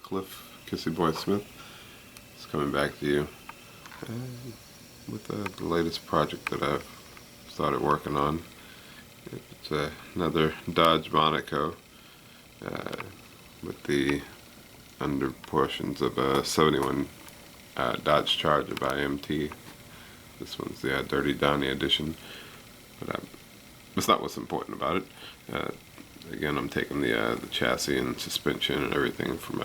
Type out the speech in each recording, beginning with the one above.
Cliff Kissy Boy Smith is coming back to you with the latest project that I've started working on. It's another Dodge Monaco with the under portions of a 71 Dodge Charger by MT. This one's the Dirty Donnie edition, but that's not what's important about it. Again, I'm taking the chassis and suspension and everything from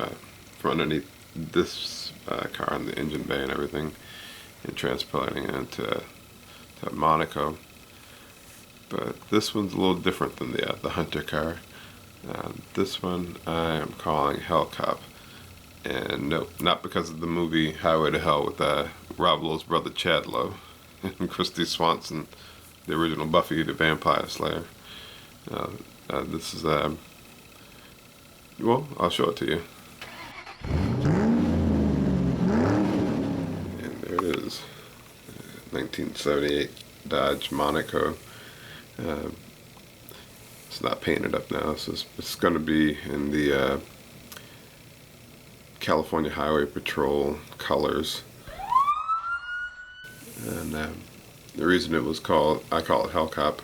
underneath this car and the engine bay and everything, and transplanting it to Monaco. But this one's a little different than the Hunter car. This one I am calling HellCop, and no, not because of the movie Highway to Hell with Rob Lowe's brother Chad Lowe and Christy Swanson, the original Buffy the Vampire Slayer. This is well, I'll show it to you. And there it is, 1978 Dodge Monaco. It's not painted up now, so it's going to be in the California Highway Patrol colors. And the reason it was called, I call it HellCop,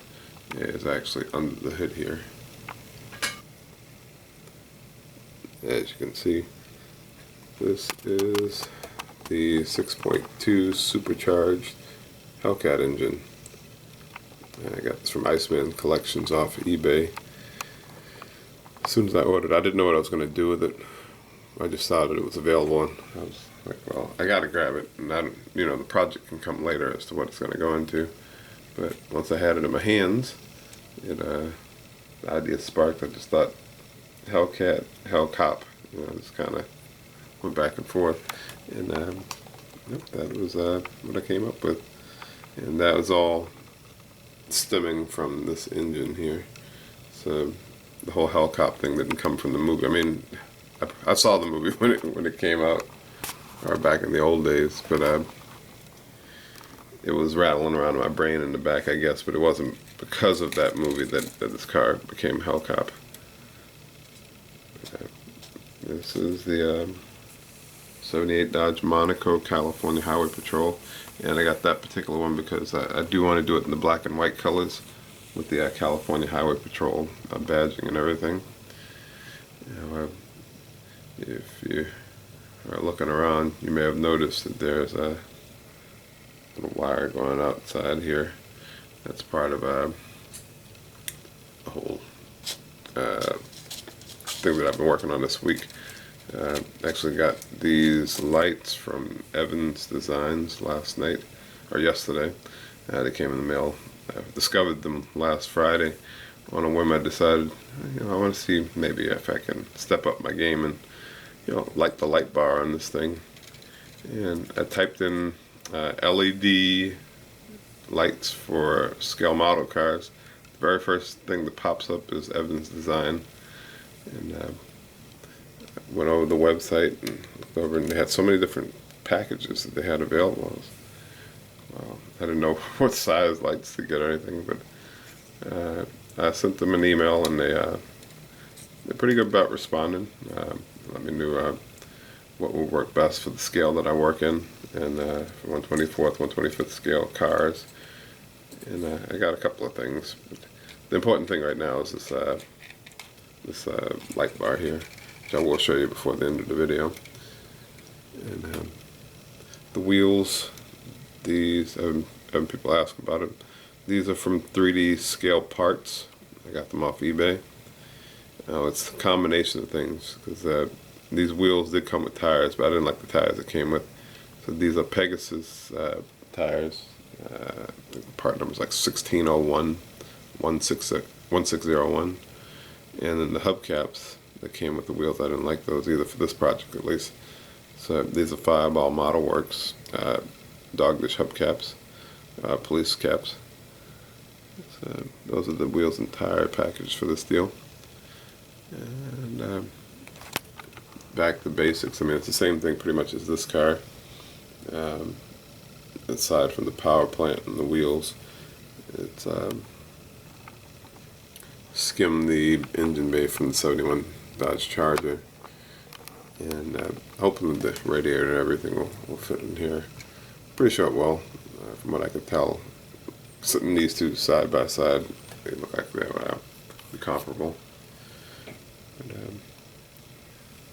is actually under the hood here. As you can see, this is the 6.2 Supercharged HellCat engine. I got this from IceMan Collections off eBay. As soon as I ordered, I didn't know what I was going to do with it. I just saw that it was available, and I was like, well, I got to grab it. And the project can come later as to what it's going to go into. But once I had it in my hands, the idea sparked. I just thought HellCat, HellCop. Just kind of went back and forth, and that was what I came up with. And that was all stemming from this engine here. So the whole HellCop thing didn't come from the movie. I mean, I saw the movie when it came out, or back in the old days, but it was rattling around in my brain in the back, I guess. But it wasn't because of that movie that this car became HellCop. This is the 78 Dodge Monaco California Highway Patrol, and I got that particular one because I do want to do it in the black and white colors with the California Highway Patrol badging and everything. If you are looking around, you may have noticed that there's a little wire going outside here. That's part of a whole thing that I've been working on this week. Actually got these lights from Evans Designs last night, or yesterday. They came in the mail. I discovered them last Friday. On a whim, I decided, I want to see maybe if I can step up my game and, light the light bar on this thing. And I typed in LED lights for scale model cars. The very first thing that pops up is Evans Design. And went over the website and looked over, and they had so many different packages that they had available. I didn't know what size lights to get or anything, but I sent them an email, and they're pretty good about responding. Let me know what will work best for the scale that I work in, and 124th, 125th scale cars. And I got a couple of things. But the important thing right now is this light bar here, which I will show you before the end of the video. And the wheels, these, having people ask about it, these are from 3D Scale Parts. I got them off eBay. It's a combination of things, because these wheels did come with tires, but I didn't like the tires it came with. So these are Pegasus tires. Part number is like 1601, 1601. And then the hubcaps that came with the wheels, I didn't like those either for this project at least. So these are Fireball Model Works Dogdish hubcaps, police caps. So those are the wheels and tire package for this deal. And back to basics. I mean, it's the same thing pretty much as this car. Aside from the power plant and the wheels, it's skim the engine bay from the 71 Dodge Charger, and hopefully the radiator and everything will fit in here. Pretty sure it will, from what I can tell. Sitting these two side by side, they look like they will be comparable. But,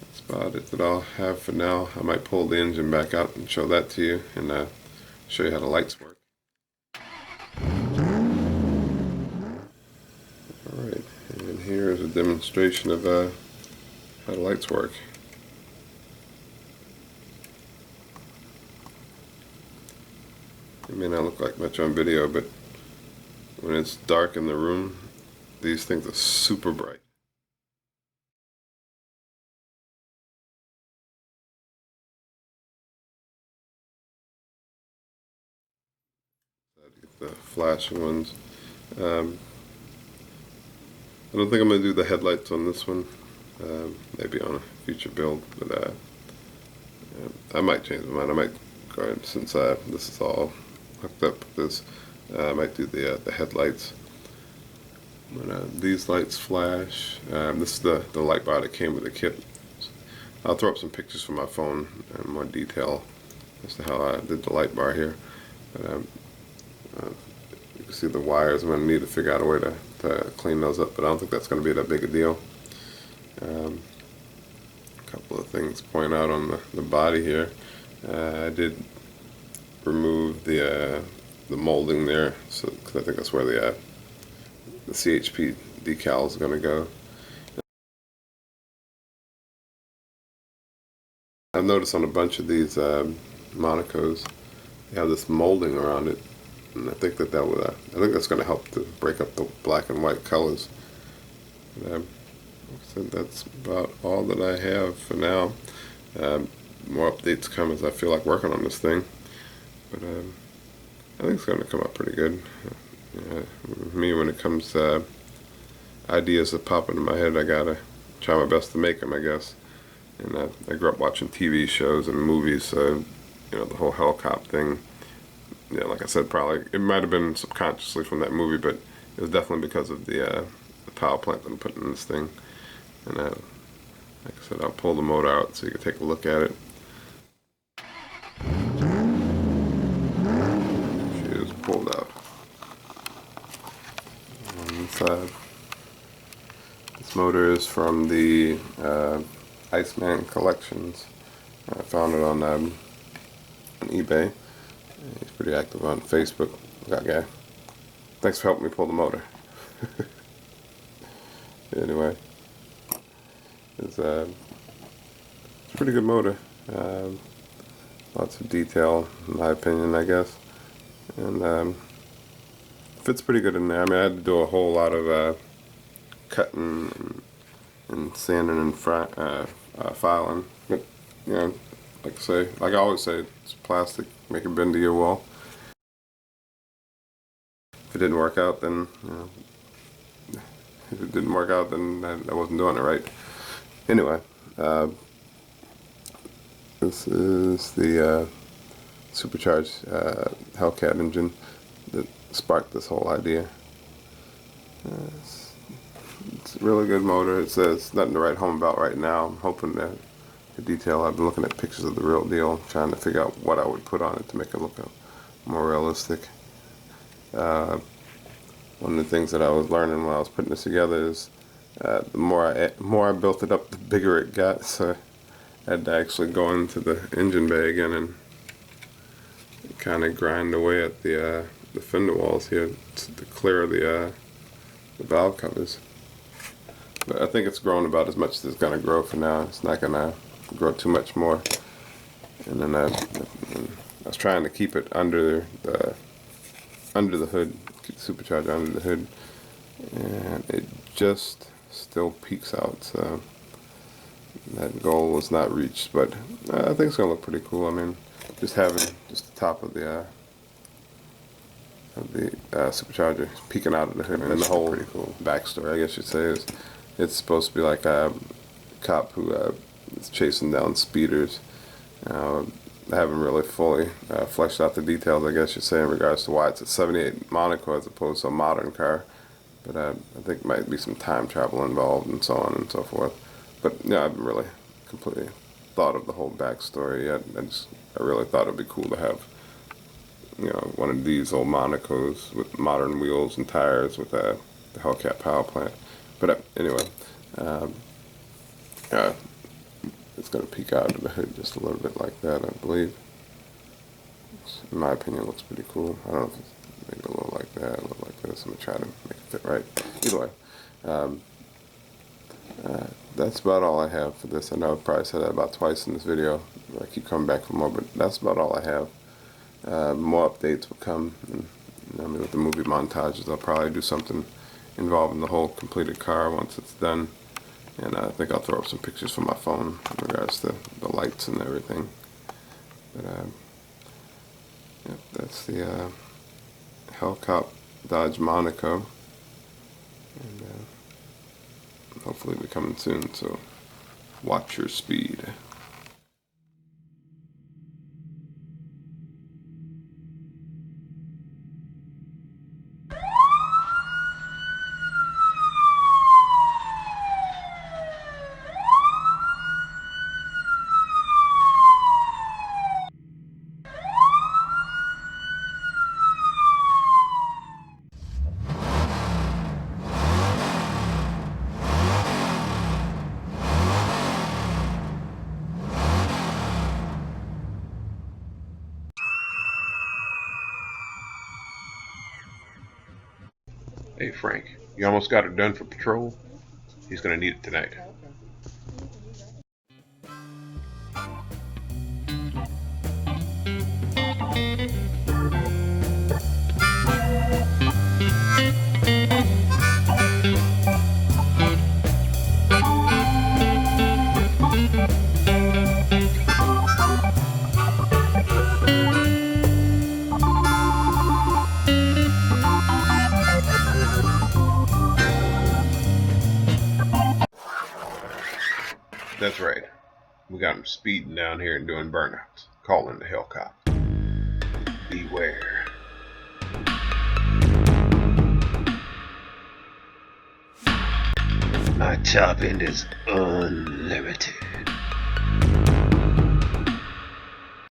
that's about it that I'll have for now. I might pull the engine back out and show that to you, and show you how the lights work. Alright, and here is a demonstration of how the lights work. It may not look like much on video, but when it's dark in the room, these things are super bright. The flashing ones. I don't think I'm going to do the headlights on this one. Maybe on a future build, but I might change my mind. I might go ahead, since this is all hooked up with this, I might do the headlights. But these lights flash. This is the light bar that came with the kit. I'll throw up some pictures from my phone in more detail as to how I did the light bar here. But you can see the wires. I'm going to need to figure out a way to clean those up, but I don't think that's going to be that big a deal. A couple of things to point out on the body here. I did remove the molding there, so because I think that's where the CHP decal is going to go. I've noticed on a bunch of these Monacos, they have this molding around it, and I think that would I think that's going to help to break up the black and white colors. But, like I said, that's about all that I have for now. More updates come as I feel like working on this thing, but I think it's going to come out pretty good. Me, when it comes to ideas that pop into my head, I gotta try my best to make them, I guess. And I grew up watching TV shows and movies, so the whole HellCop thing. Yeah, like I said, probably it might have been subconsciously from that movie, but it was definitely because of the power plant that I'm putting in this thing. And like I said, I'll pull the motor out so you can take a look at it. She is pulled out. On the side, this motor is from the IceMan Collections. I found it on eBay. He's pretty active on Facebook. That guy. Thanks for helping me pull the motor. Anyway, it's a pretty good motor. Lots of detail, in my opinion, I guess, and fits pretty good in there. I mean, I had to do a whole lot of cutting and sanding and filing, but like I always say, it's plastic. Make it bend to your wall. If it didn't work out, then if it didn't work out, then I wasn't doing it right. Anyway, this is the Supercharged HellCat engine that sparked this whole idea. It's a really good motor. It's nothing to write home about right now. I'm hoping that the detail, I've been looking at pictures of the real deal, trying to figure out what I would put on it to make it look more realistic. One of the things that I was learning while I was putting this together is the more I built it up, the bigger it got. So I had to actually go into the engine bay again and kind of grind away at the fender walls here to clear the valve covers. But I think it's grown about as much as it's going to grow for now. It's not going to grow too much more. And then I was trying to keep it under the hood, keep the supercharger under the hood, and it just still peeks out. So that goal was not reached, but I think it's gonna look pretty cool. I mean, just having the top of the supercharger peeking out of the hood, and the whole pretty cool backstory, I guess you'd say, is it's supposed to be like a cop who is chasing down speeders. I haven't really fully fleshed out the details, I guess you'd say, in regards to why it's a 78 Monaco as opposed to a modern car. But I think there might be some time travel involved and so on and so forth. But yeah, I haven't really completely thought of the whole backstory yet. I really thought it'd be cool to have, you know, one of these old Monacos with modern wheels and tires with the HellCat power plant. But anyway, it's going to peek out of the hood just a little bit like that, I believe. In my opinion, it looks pretty cool. I don't know if it's maybe a little like that, a little like this. I'm going to try to make it fit right. Either way, that's about all I have for this. I know I've probably said that about twice in this video. I keep coming back for more, but that's about all I have. More updates will come. And, I mean, with the movie montages, I'll probably do something involving the whole completed car once it's done. And I think I'll throw up some pictures from my phone in regards to the lights and everything. But yep, that's the HellCop Dodge Monaco. And hopefully it'll be coming soon, so watch your speed. Hey Frank, you almost got it done for patrol? He's gonna need it tonight. That's right. We got him speeding down here and doing burnouts. Calling the HellCop. Beware. My top end is unlimited.